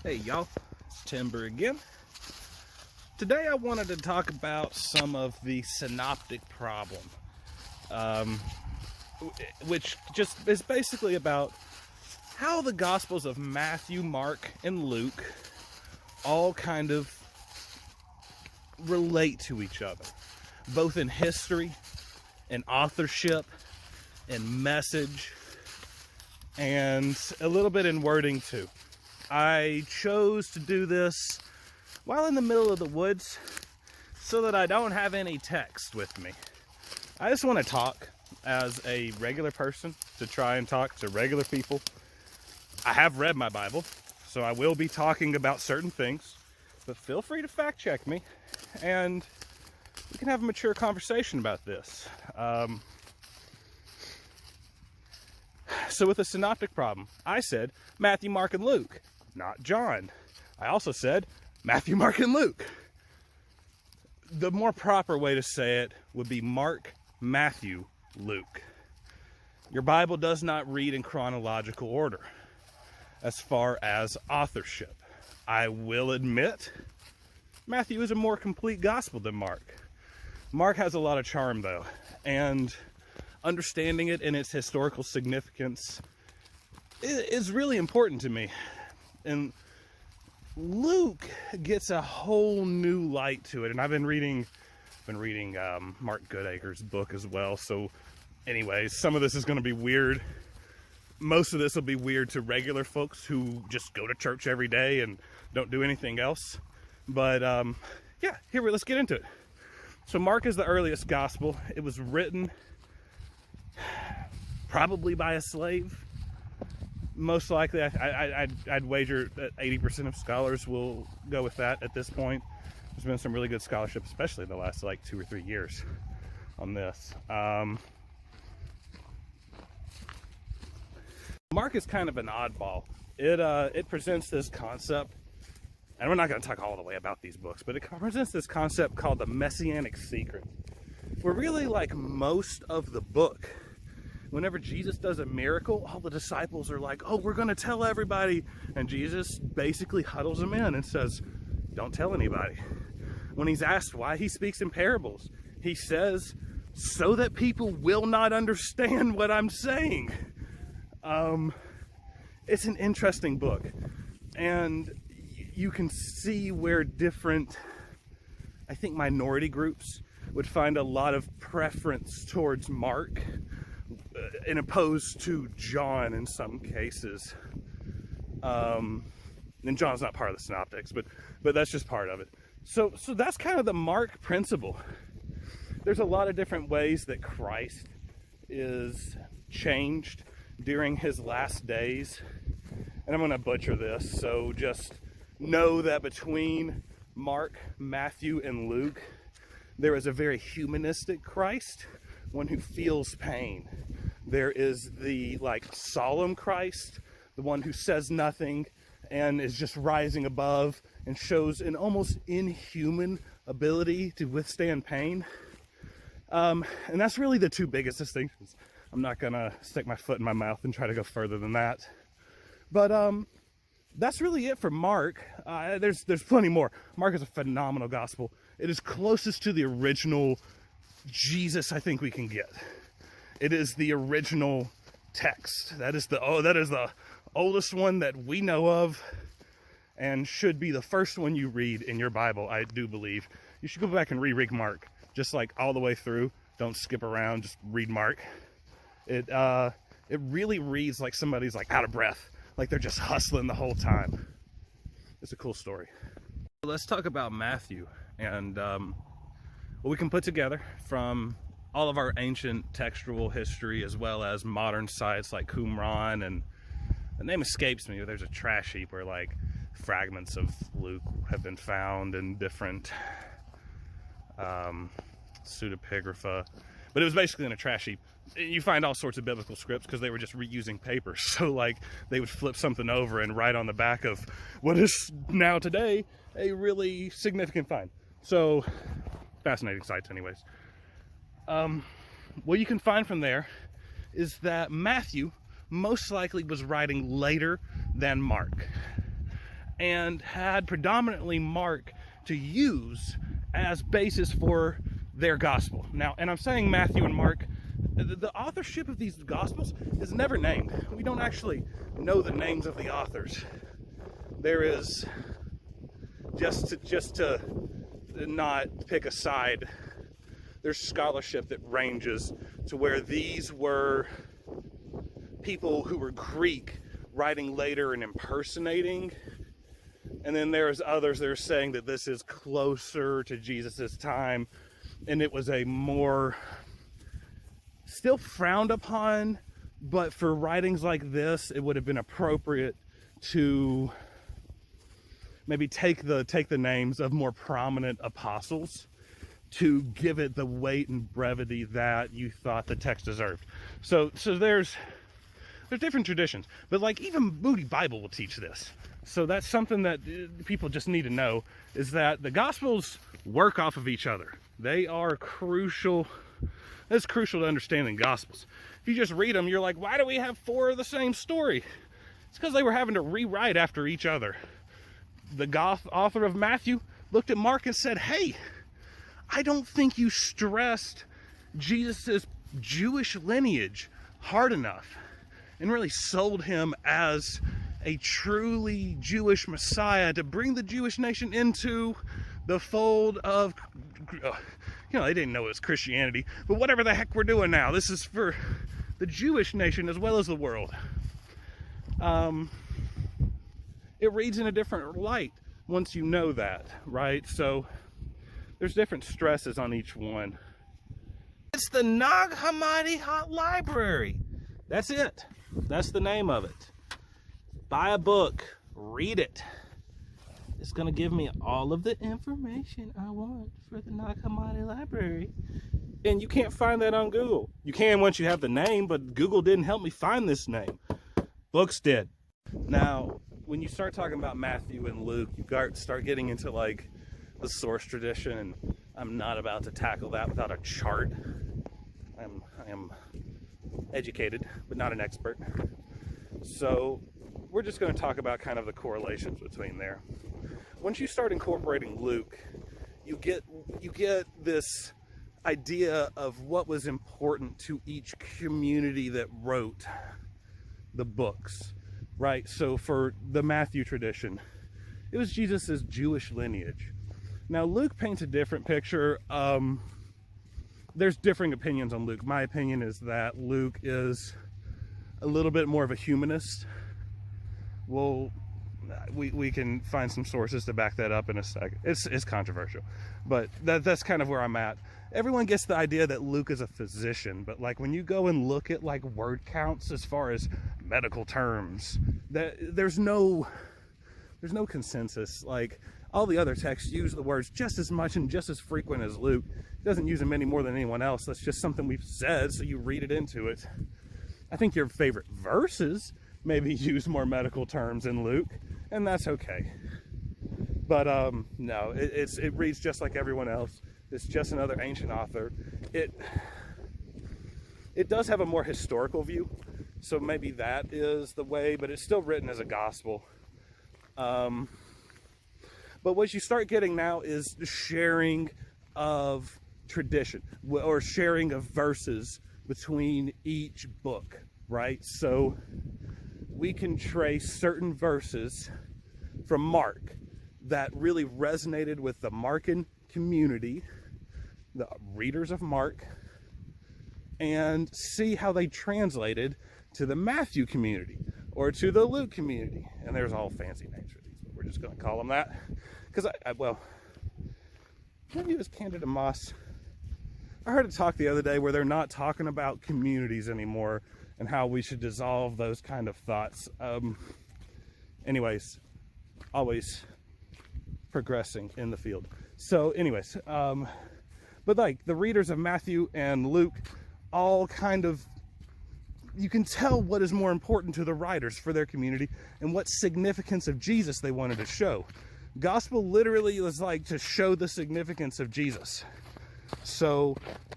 Hey y'all, it's Timber again. Today I wanted to talk about some of the synoptic problem, which just is basically about how the Gospels of Matthew, Mark, and Luke all kind of relate to each other, both in history and authorship and message, and a little bit in wording too. I chose to do this while in the middle of the woods so that I don't have any text with me. I just want to talk as a regular person, to try and talk to regular people. I have read my Bible, so I will be talking about certain things, but feel free to fact check me and we can have a mature conversation about this. So with the synoptic problem, I said Matthew, Mark, and Luke, not John. I also said Matthew, Mark, and Luke. The more proper way to say it would be Mark, Matthew, Luke. Your Bible does not read in chronological order as far as authorship. I will admit, Matthew is a more complete gospel than Mark. Mark has a lot of charm though, and understanding it in its historical significance is really important to me. And Luke gets a whole new light to it, and I've been reading Mark Goodacre's book as well. So anyways, some of this is going to be weird. Most of this will be weird to regular folks who just go to church every day and don't do anything else. But yeah, let's get into it. So Mark is the earliest gospel. It was written probably by a slave. Most likely, I'd wager that 80% of scholars will go with that at this point. There's been some really good scholarship, especially in the last like 2 or 3 years on this. Mark is kind of an oddball. It presents this concept, and we're not going to talk all the way about these books, but it presents this concept called the Messianic secret. Where really, like most of the book, whenever Jesus does a miracle, all the disciples are like, oh, we're going to tell everybody. And Jesus basically huddles them in and says, don't tell anybody. When he's asked why he speaks in parables, he says, so that people will not understand what I'm saying. It's an interesting book. And you can see where different, I think, minority groups would find a lot of preference towards Mark in opposed to John in some cases. And John's not part of the synoptics, but that's just part of it. So that's kind of the Mark principle. There's a lot of different ways that Christ is changed during his last days. And I'm going to butcher this, so just know that between Mark, Matthew, and Luke, there is a very humanistic Christ, one who feels pain. There is the solemn Christ, the one who says nothing and is just rising above and shows an almost inhuman ability to withstand pain. And that's really the two biggest distinctions. I'm not gonna stick my foot in my mouth and try to go further than that. But that's really it for Mark. There's plenty more. Mark is a phenomenal gospel. It is closest to the original Jesus I think we can get. It is the original text. That is the oldest one that we know of, and should be the first one you read in your Bible, I do believe. You should go back and reread Mark, just like all the way through. Don't skip around, just read Mark. It really reads like somebody's like out of breath, like they're just hustling the whole time. It's a cool story. Let's talk about Matthew and what we can put together from all of our ancient textual history, as well as modern sites like Qumran, and the name escapes me, but there's a trash heap where like fragments of Luke have been found in different pseudepigrapha, but it was basically in a trash heap. You find all sorts of biblical scripts because they were just reusing paper. So like they would flip something over and write on the back of what is now today a really significant find. So fascinating sites anyways. What you can find from there is that Matthew most likely was writing later than Mark. and had predominantly Mark to use as basis for their gospel. Now, and I'm saying Matthew and Mark, the authorship of these gospels is never named. We don't actually know the names of the authors. There is, just to not pick a side, there's scholarship that ranges to where these were people who were Greek writing later and impersonating, and then there's others that are saying that this is closer to Jesus's time, and it was a more still frowned upon, but for writings like this it would have been appropriate to maybe take the names of more prominent apostles to give it the weight and brevity that you thought the text deserved. So there's different traditions, but like even Moody Bible will teach this. So that's something that people just need to know, is that the Gospels work off of each other. They are crucial. It's crucial to understanding Gospels. If you just read them, you're like, why do we have 4 of the same story? It's because they were having to rewrite after each other. The author of Matthew looked at Mark and said, hey, I don't think you stressed Jesus's Jewish lineage hard enough and really sold him as a truly Jewish Messiah to bring the Jewish nation into the fold of, they didn't know it was Christianity, but whatever the heck we're doing now, this is for the Jewish nation as well as the world. It reads in a different light once you know that, right? So there's different stresses on each one. It's the Nag Hammadi Hot Library. That's it. That's the name of it. Buy a book, read it. It's gonna give me all of the information I want for the Nag Hammadi Library. And you can't find that on Google. You can once you have the name, but Google didn't help me find this name. Books did. Now, when you start talking about Matthew and Luke, you start getting into like the source tradition, and I'm not about to tackle that without a chart. I am educated, but not an expert. So we're just going to talk about kind of the correlations between there. Once you start incorporating Luke, you get this idea of what was important to each community that wrote the books, right? So for the Matthew tradition, it was Jesus's Jewish lineage. Now Luke paints a different picture. There's differing opinions on Luke. My opinion is that Luke is a little bit more of a humanist. Well, we can find some sources to back that up in a second. It's controversial, but that's kind of where I'm at. Everyone gets the idea that Luke is a physician, but like when you go and look at like word counts as far as medical terms, there's no consensus. Like all the other texts use the words just as much and just as frequent as Luke. He doesn't use them any more than anyone else. That's just something we've said, so you read it into it. I think your favorite verses maybe use more medical terms in Luke, and that's okay. But no, it reads just like everyone else. It's just another ancient author. It does have a more historical view, so maybe that is the way, but it's still written as a gospel. But what you start getting now is the sharing of tradition, or sharing of verses between each book, right? So we can trace certain verses from Mark that really resonated with the Markan community, the readers of Mark, and see how they translated to the Matthew community or to the Luke community. And there's all fancy names for these, but we're just going to call them that. Because maybe it was Candida Moss. I heard a talk the other day where they're not talking about communities anymore and how we should dissolve those kind of thoughts. Anyways, always progressing in the field. So anyways, but like the readers of Matthew and Luke all kind of, you can tell what is more important to the writers for their community and what significance of Jesus they wanted to show. Gospel literally was like to show the significance of Jesus. So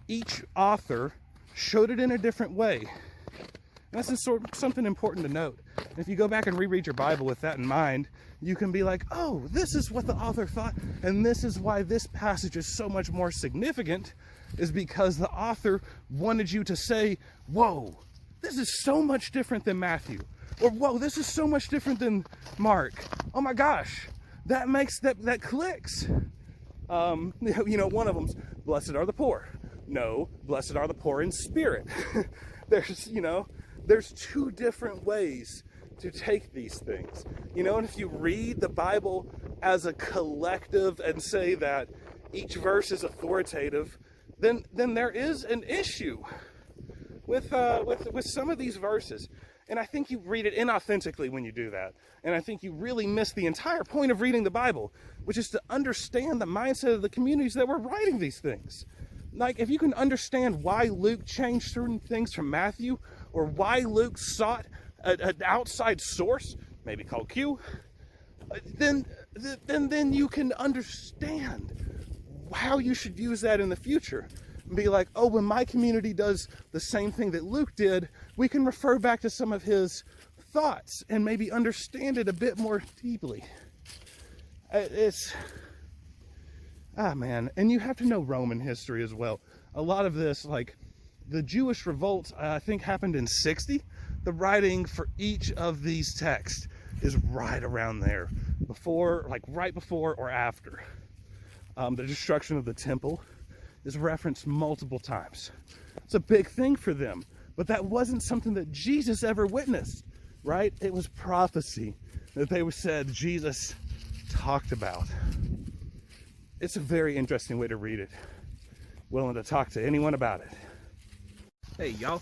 each author showed it in a different way. And that's just something important to note. If you go back and reread your Bible with that in mind, you can be like, oh, this is what the author thought, and this is why this passage is so much more significant, is because the author wanted you to say, whoa, this is so much different than Matthew. Or, whoa, this is so much different than Mark. Oh my gosh, that clicks. You know, one of them's, blessed are the poor. No, blessed are the poor in spirit. There's two different ways to take these things. You know, and if you read the Bible as a collective and say that each verse is authoritative, then there is an issue with some of these verses. And I think you read it inauthentically when you do that. And I think you really miss the entire point of reading the Bible, which is to understand the mindset of the communities that were writing these things. Like, if you can understand why Luke changed certain things from Matthew, or why Luke sought an outside source, maybe called Q, then you can understand how you should use that in the future. And be like, oh, when my community does the same thing that Luke did, we can refer back to some of his thoughts and maybe understand it a bit more deeply. Man, and you have to know Roman history as well. A lot of this, like the Jewish revolt, I think happened in 60. The writing for each of these texts is right around there, right before or after. The destruction of the temple is referenced multiple times. It's a big thing for them, but that wasn't something that Jesus ever witnessed, right? It was prophecy that they said Jesus talked about. It's a very interesting way to read it. Willing to talk to anyone about it. Hey y'all,